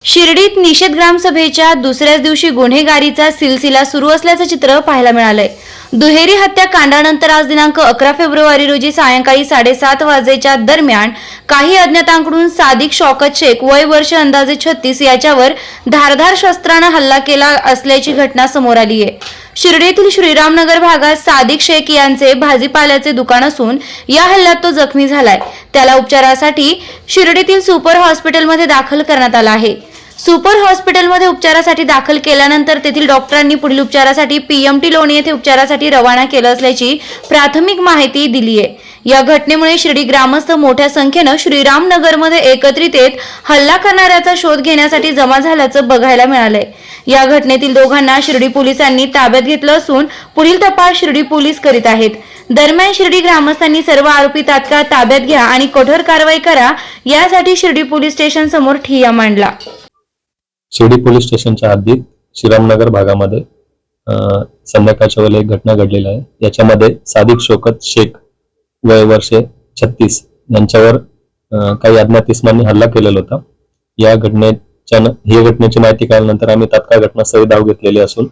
शिर्डीत निषेध ग्रामसभेच्या दुसऱ्याच दिवशी गुन्हेगारीचा सिलसिला सुरू असल्याचं चित्र पाहायला मिळालंय। दुहेरी हत्याकांडानंतर आज दिनांक 11 फेब्रुवारी रोजी सायंकाळी 7:30 वाजेच्या दरम्यान काही अज्ञातांकडून सादिक शौकत शेख वय वर्ष अंदाजे 36 याच्यावर धारदार शस्त्राने हल्ला केला असल्याची घटना समोर आली आहे। शिर्डीतील श्रीरामनगर भागात सादिक शेख यांचे भाजीपाल्याचे दुकान असून या हल्ल्यात तो जखमी झालाय। त्याला उपचारासाठी शिर्डीतील सुपर हॉस्पिटलमध्ये दाखल करण्यात आला आहे। सुपर हॉस्पिटलमध्ये उपचारासाठी दाखल केल्यानंतर तेथील डॉक्टरांनी पुढील उपचारासाठी पीएमटी लोणी येथे उपचारासाठी रवाना केलं असल्याची प्राथमिक माहिती दिली आहे। या घटनेमुळे शिर्डी ग्रामस्थ मोठ्या संख्येने श्रीरामनगरमध्ये एकत्रित येत हल्ला करणाऱ्याचा शोध घेण्यासाठी जमा झाल्याचं बघायला मिळालंय। या घटनेतील दोघांना शिर्डी पोलिसांनी ताब्यात घेतलं असून पुढील तपास शिर्डी पोलीस करीत आहेत। दरम्यान शिर्डी ग्रामस्थांनी सर्व आरोपी तात्काळ ताब्यात घ्या आणि कठोर कारवाई करा यासाठी शिर्डी पोलीस स्टेशन समोर ठिय्या मांडला। शिर्डी पोलीस स्टेशनच्या हद्दीत श्रीरामनगर भागामध्ये संध्याकाळच्या वेळेला एक घटना घडलेली आहे। याच्यामध्ये सादिक शौकत शेख वय वर्ष 36 यांच्यावर काही अज्ञात इसमांनी हल्ला केलेला होता। या घटनेची माहिती कळल्यानंतर आम्ही तात्काळ घटनास्थळी धाव घेतलेली असून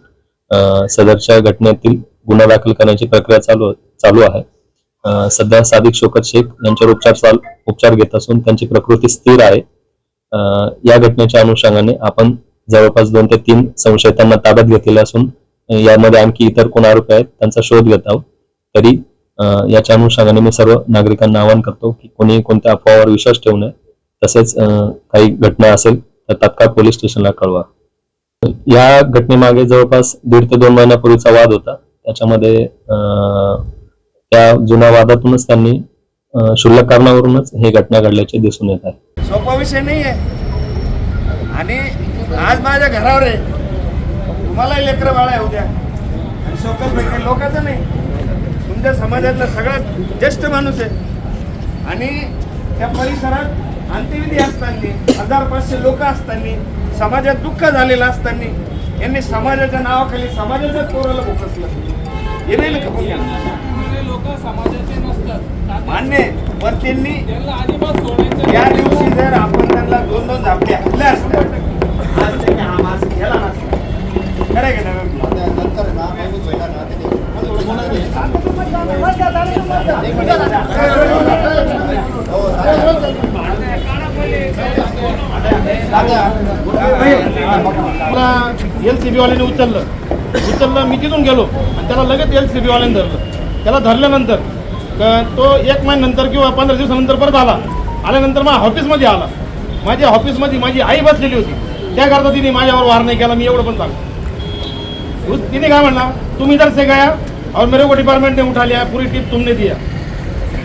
सदरच्या घटनेतील गुन्हा दाखल करण्याची प्रक्रिया चालू आहे। सध्या सादिक शौकत शेख यांच्यावर उपचार घेत असून त्यांची प्रकृती स्थिर आहे। या घटनेच्या अनुषंगाने आपण जवळपास 2 ते 3 संशयितांना ताब्यात घेतलेले असून यामध्ये आणखी इतर कोण आरोपी आहेत त्यांचा शोध घेत आहोत। तरी याच्या अनुषंगाने मी सर्व नागरिकांना आवाहन करतो की कोणी कोणत्या अफवावर विश्वास ठेवू नये, तसेच काही घटना असेल तर तात्काळ पोलीस स्टेशनला कळवा। या घटनेमागे जवळपास 1.5 ते 2 महिन्यापूर्वीचा वाद होता। त्याच्यामध्ये त्या जुन्या वादातूनच त्यांनी क्षुल्लक कारणावरूनच ही घटना घडल्याचे दिसून येत आहे। सोपा विषय नाही आहे आणि आज माझ्या घरावर आहे, तुम्हालाही लेकरं बाळा आहे उद्या आणि शौकत भेटणे लोकांचं नाही, तुमच्या समाजातला सगळ्यात ज्येष्ठ माणूस आहे आणि त्या परिसरात अंत्यविधी असताना 1500 लोक असताना समाजात दुःख झालेलं असताना यांनी समाजाच्या नावाखाली समाजाच्या पोराला भोकसलं। हे नाही लोक समाजाचे नसतात मान्य, पण त्यांनी या दिवशी जर आपण त्यांना 2-2 झापले हल्ल्या असत्या आज त्यांनी हा मास केला नसता। खरं की नाही? LCB वाल्याने उचललं मी तिथून गेलो आणि त्याला लगेच LCB वाल्याने धरलं। त्याला धरल्यानंतर तो 1 महिन्यानंतर किंवा 15 दिवसानंतर परत आल्यानंतर माझ्या ऑफिसमध्ये आला। माझ्या ऑफिसमध्ये माझी आई बसलेली होती, त्याकरता तिने माझ्यावर वार नाही केला। मी एवढं पण सांगतो, तिने काय म्हणला, तुम इधर से गया और मेरे को डिपार्टमेंट ने उठा लिया, पूरी टिप तुमने दिया।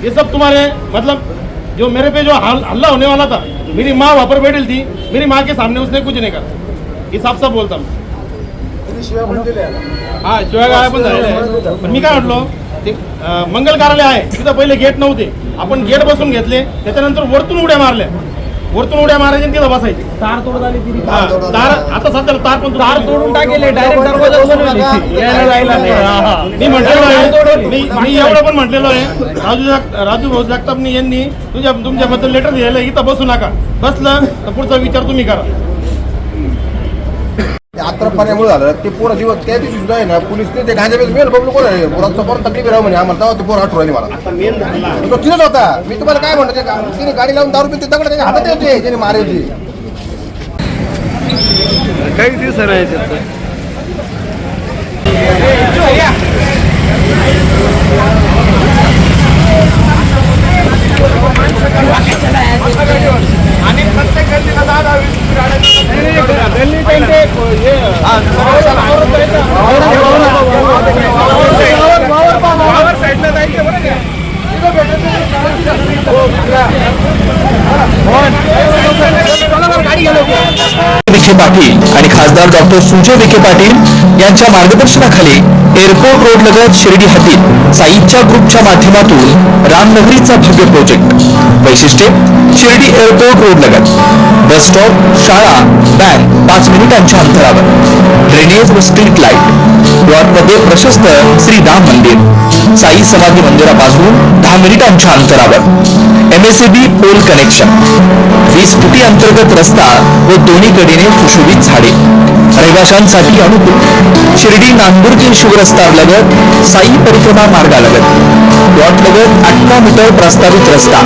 ये सब तुम्हारे मतलब जो मेरे पे जो हल्ला होने वाला था, मेरी माँ वहाँ पर बैठी थी, मेरी माँ के सामने उसने कुछ नहीं करा। ये साफ साफ बोलता मैं। हाँ, शिवाय गाय पण झालेलं आहे। पण मी काय म्हटलो, ते मंगल कार्यालय आहे तिथं पहिले गेट नव्हते, आपण गेट बसून घेतले, त्याच्यानंतर वरतून उड्या मारल्या मारायच्या तिथं बसायची। तार तोड झाली, तार आता सध्या तार पण तार तोडून टाकले, डायरेक्ट मी एवढं पण म्हटलेलो आहे, राजू भाऊ जगतापनी यांनी तुमच्याबद्दल लेटर दिलेलं, इथं बसू नका, बसलं तर पुढचा विचार तुम्ही करा। आक्रमणामुळे झालं ते पोरं दिवस त्या दिवशी सुद्धा आहे ना, पोलीस ते गांजा मेल बघलो कोण आहे पोरांचा पोर तकलीफ राहू म्हणे आम्हाला, तेव्हा ते पोर आठवण आली मला। तो तिथंच होता, मी तुम्हाला काय म्हणतो, तिने गाडी लावून दारू पिते, दगड त्याच्या हातात होते ज्याने मारे होते। काही दिवस राहायचे आणि प्रत्येक गल्लीला 10-20 साईडला जायचं बरं का? विखे पाटील आणि खासदार डॉक्टर सुजय विखे पाटील यांच्या मार्गदर्शनाखाली एअरपोर्ट रोड लगत शिर्डी हद्दीत साईच्या ग्रुपच्या माध्यमातून रामनगरीचा भव्य प्रोजेक्ट। वैशिष्ट्ये, शिर्डी एअरपोर्ट रोड लगत बस स्टॉप, शाळा, बँक 5 मिनिटांच्या अंतरावर। ड्रेनेज व स्ट्रीट लाईट. प्लॉटमध्ये प्रशस्त श्री राम मंदिर, साई समाधी मंदिरापासून 10 मिनिटांच्या अंतरावर. MSAB पोल कनेक्शन, 20 फुटी अंतर्गत रस्ता व दोन्ही कडेने सुशोभित झाडे. रहिवाशांसाठी अनुकूल. शिर्डी नांदूर ते शिवरस्ता लगत साई परिक्रमा मार्गालगत. प्लॉट लगत 18 मीटर प्रस्तावित रस्ता.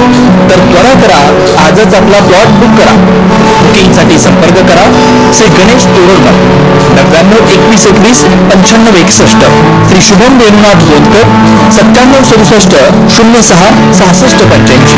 तर त्वरा करा, आजच आपला प्लॉट बुक करा. बुकिंगसाठी संपर्क करा श्री गणेश तोरडमल 99 21 21 95 61. श्री शुभम वेणुनाथ बोधकर 97 67 06 66 85.